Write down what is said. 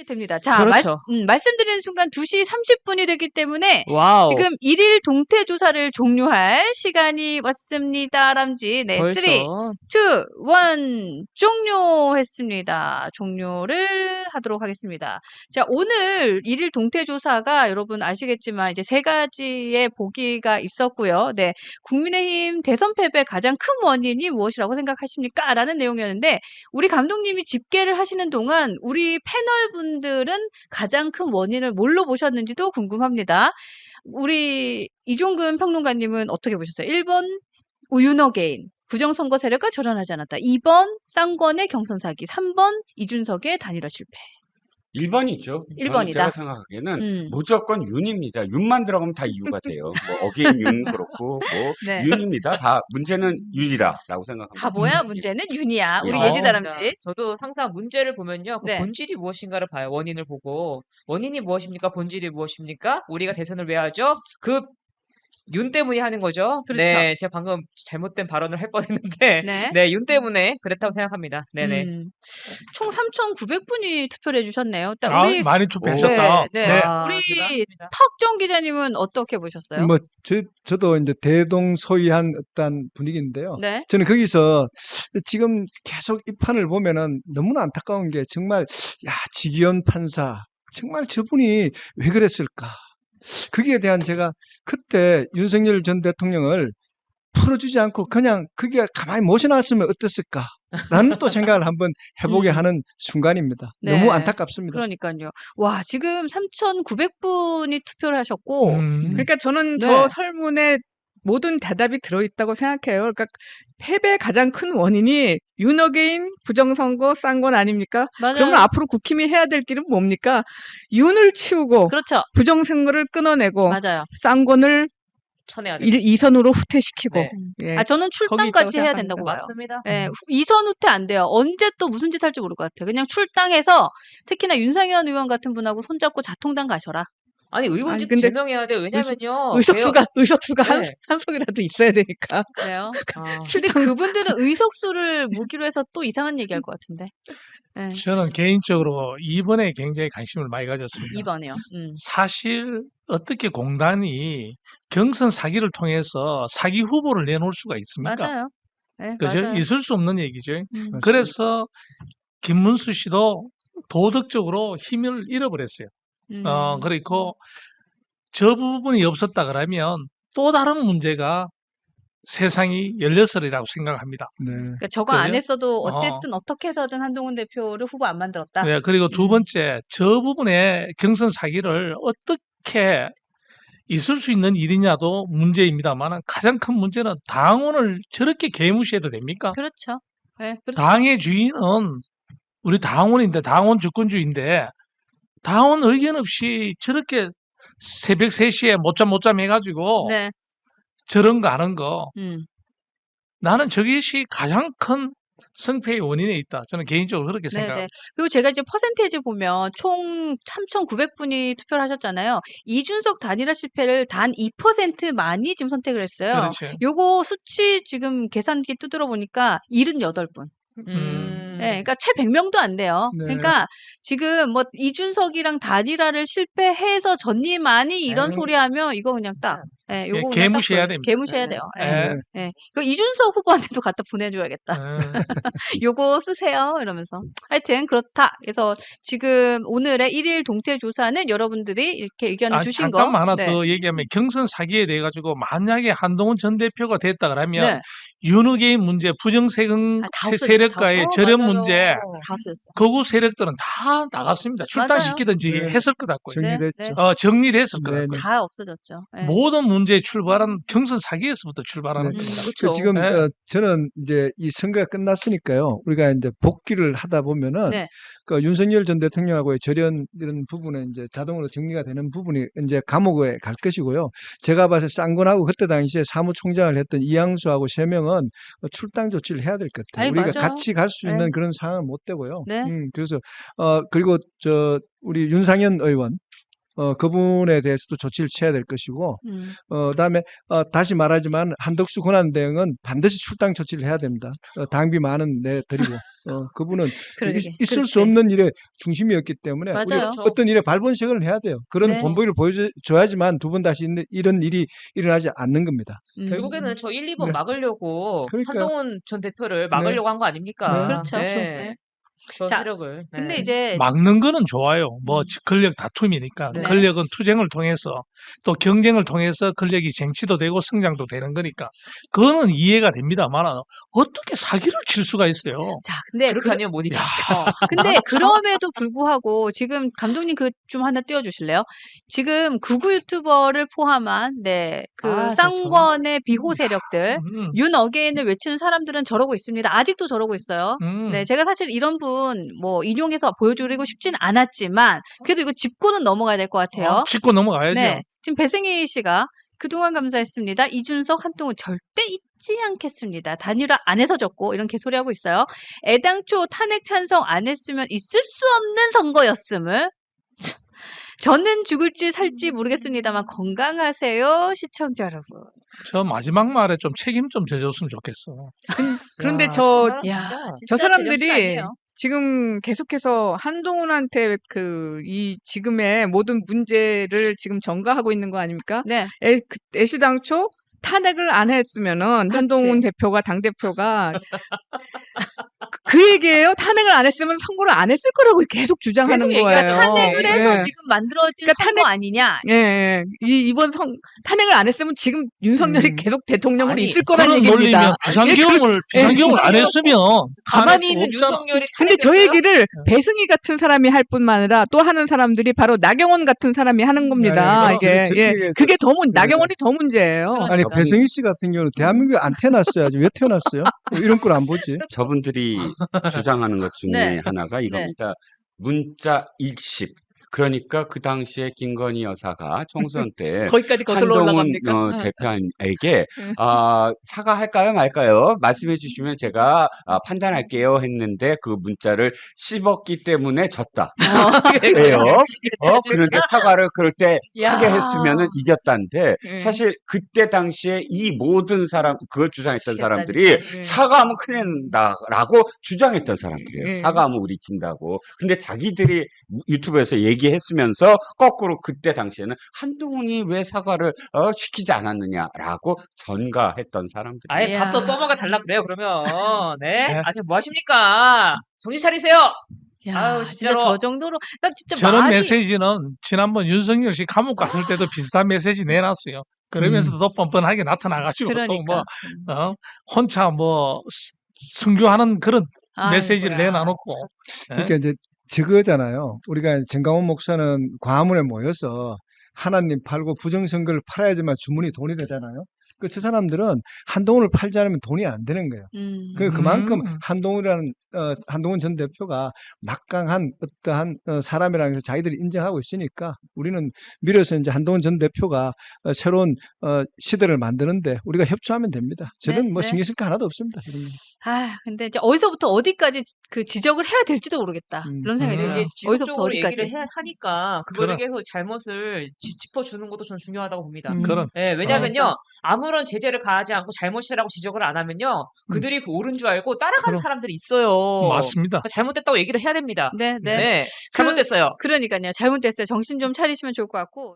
됩니다. 자, 그렇죠. 말씀드리는 순간 2시 30분이 되기 때문에 와우. 지금 1일 동태 조사를 종료할 시간이 왔습니다. 람지. 네, 3, 2, 벌써 1 종료했습니다. 종료를 하도록 하겠습니다. 자, 오늘 1일 동태 조사가 여러분 아시겠지만 이제 3가지의 보기가 있었고요. 네, 국민의힘 대선 패배 가장 큰 원인이 무엇이라고 생각하십니까? 라는 내용이었는데 우리 감독님이 집계를 하시는 동안 우리 패널 분들은 가장 큰 원인을 뭘로 보셨는지도 궁금합니다. 우리 이종근 평론가님은 어떻게 보셨어요? 1번 우윤호 개인, 부정선거 세력과 절연하지 않았다. 2번 쌍권의 경선 사기, 3번 이준석의 단일화 실패. 1번이죠. 저는 1번이다. 제가 생각하기에는 음. 무조건 윤입니다. 윤만 들어가면 다 이유가 돼요. 뭐 어게인 윤 그렇고 뭐 네. 윤입니다. 다 문제는 윤이다라고 생각합니다. 바보야, 문제는 윤이야. 우리 예. 예지다람쥐. 저도 항상 문제를 보면요. 그 네. 본질이 무엇인가를 봐요. 원인을 보고. 원인이 무엇입니까? 본질이 무엇입니까? 우리가 대선을 왜 하죠? 그 윤 때문에 하는 거죠. 그렇죠. 네, 제가 방금 잘못된 발언을 할 뻔했는데, 네. 네, 윤 때문에 그랬다고 생각합니다. 네네. 총 3,900분이 투표를 해주셨네요. 일단 아, 우리 많이 투표하셨다. 네, 네. 네. 와, 우리 대단하십니다. 턱정 기자님은 어떻게 보셨어요? 뭐, 저도 이제 대동소이한 어떤 분위기인데요. 네. 저는 거기서 지금 계속 이 판을 보면은 너무나 안타까운 게 정말, 야, 지기현 판사, 정말 저분이 왜 그랬을까? 거기에 대한 제가 그때 윤석열 전 대통령을 풀어주지 않고 그냥 그게 가만히 모셔놨으면 어땠을까? 라는 또 생각을 한번 해보게 하는 순간입니다. 네. 너무 안타깝습니다. 그러니까요. 와, 지금 3,900분이 투표를 하셨고, 그러니까 저는 네. 저 설문에 모든 대답이 들어있다고 생각해요. 그러니까 패배의 가장 큰 원인이 윤어게인 부정선거 쌍권 아닙니까? 맞아요. 그러면 앞으로 국힘이 해야 될 길은 뭡니까? 윤을 치우고 그렇죠. 부정선거를 끊어내고 맞아요. 쌍권을 쳐내야 돼. 2선으로 후퇴시키고 네. 예. 아, 저는 거기 있다고 출당까지 해야 생각합니다. 된다고 봐요. 맞습니다. 예, 2선 후퇴 안 돼요. 언제 또 무슨 짓 할지 모를 것 같아요. 그냥 출당해서 특히나 윤상현 의원 같은 분하고 손잡고 자통당 가셔라. 아니, 의원직 아니, 근데 제명해야 돼요. 왜냐면요. 의석수가 네. 한 석이라도 있어야 되니까. 그래요. 아, 근데 그분들은 의석수를 무기로 해서 또 이상한 얘기할 것 같은데. 예, 저는 개인적으로 2번에 굉장히 관심을 많이 가졌습니다. 2번이요. 사실 어떻게 공단이 경선 사기를 통해서 사기 후보를 내놓을 수가 있습니까? 맞아요. 예, 그죠? 맞아요. 있을 수 없는 얘기죠. 음. 그래서 김문수 씨도 도덕적으로 힘을 잃어버렸어요. 그리고 저 부분이 없었다 그러면 또 다른 문제가 세상이 열렸으리라고 생각합니다. 네. 그러니까 저거 안 그죠? 했어도 어쨌든 어떻게 해서든 한동훈 대표를 후보 안 만들었다. 네, 그리고 두 번째, 저 부분에 경선 사기를 어떻게 있을 수 있는 일이냐도 문제입니다만 가장 큰 문제는 당원을 저렇게 개무시해도 됩니까? 그렇죠. 예, 그렇죠. 당의 주인은 우리 당원인데, 당원 주권주의인데, 당원 의견 없이 저렇게 새벽 3시에 못잠 해가지고 네. 저런 거 하는 거, 음. 나는 저것이 가장 큰 성패의 원인에 있다. 저는 개인적으로 그렇게 네네. 생각합니다. 그리고 제가 이제 퍼센테이지 보면 총 3,900분이 투표를 하셨잖아요. 이준석 단일화 실패를 단 2%만이 지금 선택을 했어요. 그렇죠. 요거 수치 지금 계산기 두드려 보니까 78분. 네, 그러니까 채 100명도 안 돼요. 네. 그러니까 지금 뭐 이준석이랑 단일화를 실패해서 전님만이 이런 에이, 소리 하면 이거 그냥 딱, 예, 예, 요거 그냥 딱 개무시해야 됩니다. 개무시해야 네, 돼요. 예. 예. 예. 그 이준석 후보한테도 갖다 보내줘야겠다. 요거 쓰세요. 이러면서. 하여튼 그렇다. 그래서 지금 오늘의 1일 동태 조사는 여러분들이 이렇게 의견을 주신 거. 잠깐만 하나 네. 더 얘기하면 경선 사기에 대해 가지고 만약에 한동훈 전 대표가 됐다 그러면 네. 윤핵인 문제, 부정세금 다 없어졌- 세력과의 다 절연 맞아요. 문제, 다 없어졌어. 거구 세력들은 다 나갔습니다. 출당시키든지 네. 했을 것 같고요. 네, 정리됐죠. 네. 정리됐을 것 네, 같고요. 다 없어졌죠. 예. 모든 문제의 출발은 경선 사기에서부터 출발하는 네. 겁니다. 그렇죠. 지금 네. 저는 이제 이 선거가 끝났으니까요. 우리가 이제 복귀를 하다 보면은 네. 그 윤석열 전 대통령하고의 절연 이런 부분에 이제 자동으로 정리가 되는 부분이 이제 감옥에 갈 것이고요. 제가 봐서 쌍권하고 그때 당시에 사무총장을 했던 이양수하고 3명은 출당 조치를 해야 될 것 같아요. 아이, 우리가 맞아요. 같이 갈 수 있는 네. 그런 상황은 못 되고요. 네. 그래서 그리고 우리 윤상현 의원 그분에 대해서도 조치를 취해야 될 것이고 그다음에 다시 말하지만 한덕수 권한대행은 반드시 출당 조치를 해야 됩니다. 당비 많은 내 드리고 그분은 그러게. 있을 수 그렇지. 없는 일의 중심이었기 때문에 맞아요. 우리가 어떤 일에 발본색을 해야 돼요. 그런 네. 본보기를 보여줘야지만 두 번 다시 이런 일이 일어나지 않는 겁니다. 결국에는 저 1, 2번 네. 막으려고 그러니까요. 한동훈 전 대표를 막으려고 한 거 아닙니까? 그렇죠. 네. 저 자, 세력을. 근데 네. 이제 막는 거는 좋아요. 뭐 권력 다툼이니까 네. 권력은 투쟁을 통해서 또 경쟁을 통해서 권력이 쟁취도 되고 성장도 되는 거니까 그거는 이해가 됩니다만 어떻게 사기를 칠 수가 있어요? 자, 근데 그렇게 아니면 못 이겨. 근데 그럼에도 불구하고 지금 감독님 그 좀 하나 띄워주실래요? 지금 극우 유튜버를 포함한 그 아, 저 쌍권의 비호 세력들 음, 윤 어게인을 외치는 사람들은 저러고 있습니다. 아직도 저러고 있어요. 네, 제가 사실 이런 분 뭐 인용해서 보여드리고 싶진 않았지만 그래도 이거 짚고는 넘어가야 될 것 같아요. 짚고 넘어가야죠. 네, 지금 배승희 씨가 그동안 감사했습니다. 이준석, 한동훈 절대 잊지 않겠습니다. 단일화 안 해서 졌고 이런 개소리하고 있어요. 애당초 탄핵 찬성 안 했으면 있을 수 없는 선거였음을. 참, 저는 죽을지 살지 모르겠습니다만 건강하세요, 시청자 여러분. 저 마지막 말에 좀 책임 좀 져줬으면 좋겠어. 그런데 야, 저 사람 진짜 저 사람들이 제정신 아니에요. 지금 계속해서 한동훈한테 이 지금의 모든 문제를 지금 전가하고 있는 거 아닙니까? 네, 애시당초 탄핵을 안 했으면은 그렇지. 한동훈 대표가 당대표가 그 얘기예요. 탄핵을 안 했으면 선거를 안 했을 거라고 계속 주장하는 계속 거예요. 얘기하죠. 탄핵을 해서 예. 지금 만들어진 그러니까 선거 아니냐. 예. 이번 탄핵을 안 했으면 지금 윤석열이 계속 대통령으로 아니, 있을 거라는 그런 얘기입니다. 논리면 비상경을 안 했으면 가만히 있는 탄핵도 없잖아. 윤석열이 근데 저 탄핵했어요? 얘기를 배승희 같은 사람이 할 뿐만 아니라 또 하는 사람들이 바로 나경원 같은 사람이 하는 겁니다. 아니, 이게 저렇게 그게 나경원이 더 문제예요. 아니 그러니까. 배승희 씨 같은 경우는 대한민국에 안 태어났어야지 왜 태어났어요? 이런 걸 안 보지? 저분들이 주장하는 것 중에 네. 하나가 이겁니다. 문자 일십. 그러니까 그 당시에 김건희 여사가 총선 때 거기까지 거슬러 한동훈 올라갑니까? 대표에게 사과할까요 말까요? 말씀해 주시면 제가 판단할게요 했는데 그 문자를 씹었기 때문에 졌다. 예요. 그런데 사과를 그럴 때 야. 하게 했으면은 이겼다는데 예. 사실 그때 당시에 이 모든 사람 그걸 주장했던 사람들이 예. 사과하면 큰일 난다라고 주장했던 사람들이에요. 예. 사과하면 우리 진다고. 근데 자기들이 유튜브에서 얘기했으면서 거꾸로 그때 당시에는 한동훈이 왜 사과를 시키지 않았느냐라고 전가했던 사람들이. 아예 이야. 밥도 떠먹어 달라 그래요, 그러면. 네? 네. 아, 지금 뭐 하십니까? 정신 차리세요! 야, 아유, 진짜 진짜로. 저 정도로 나 진짜 저런 말이 메시지는 지난번 윤석열 씨 감옥 갔을 때도 비슷한 메시지 내놨어요. 그러면서도 또 뻔뻔하게 나타나가지고 그러니까. 혼자 순교하는 그런 메시지를 아이고야. 내놔놓고. 그러니까 이제 저거잖아요. 우리가 정강원 목사는 광화문에 모여서 하나님 팔고 부정선거를 팔아야지만 주문이 돈이 되잖아요. 저 사람들은 한동훈을 팔지 않으면 돈이 안 되는 거예요. 그만큼 한동훈 전 대표가 막강한 어떠한 사람이라는 것을 자기들이 인정하고 있으니까 우리는 밀어서 이제 한동훈 전 대표가 새로운 시대를 만드는데 우리가 협조하면 됩니다. 저는 네, 뭐 네. 신경 쓸 거 하나도 없습니다. 이런 거. 근데 이제 어디서부터 어디까지 그 지적을 해야 될지도 모르겠다. 이런 생각이 근데 들어요. 이제 어디서부터 지속적으로 얘기를 어디까지. 하니까 그거에 그럼. 대해서 잘못을 짚어주는 것도 저는 중요하다고 봅니다. 그런 네, 왜냐면요, 아무런 제재를 가하지 않고 잘못이라고 지적을 안 하면요, 그들이 그 옳은 줄 알고 따라가는 그럼. 사람들이 있어요. 맞습니다. 그러니까 잘못됐다고 얘기를 해야 됩니다. 네, 네. 네, 잘못됐어요. 그러니까요. 잘못됐어요. 정신 좀 차리시면 좋을 것 같고.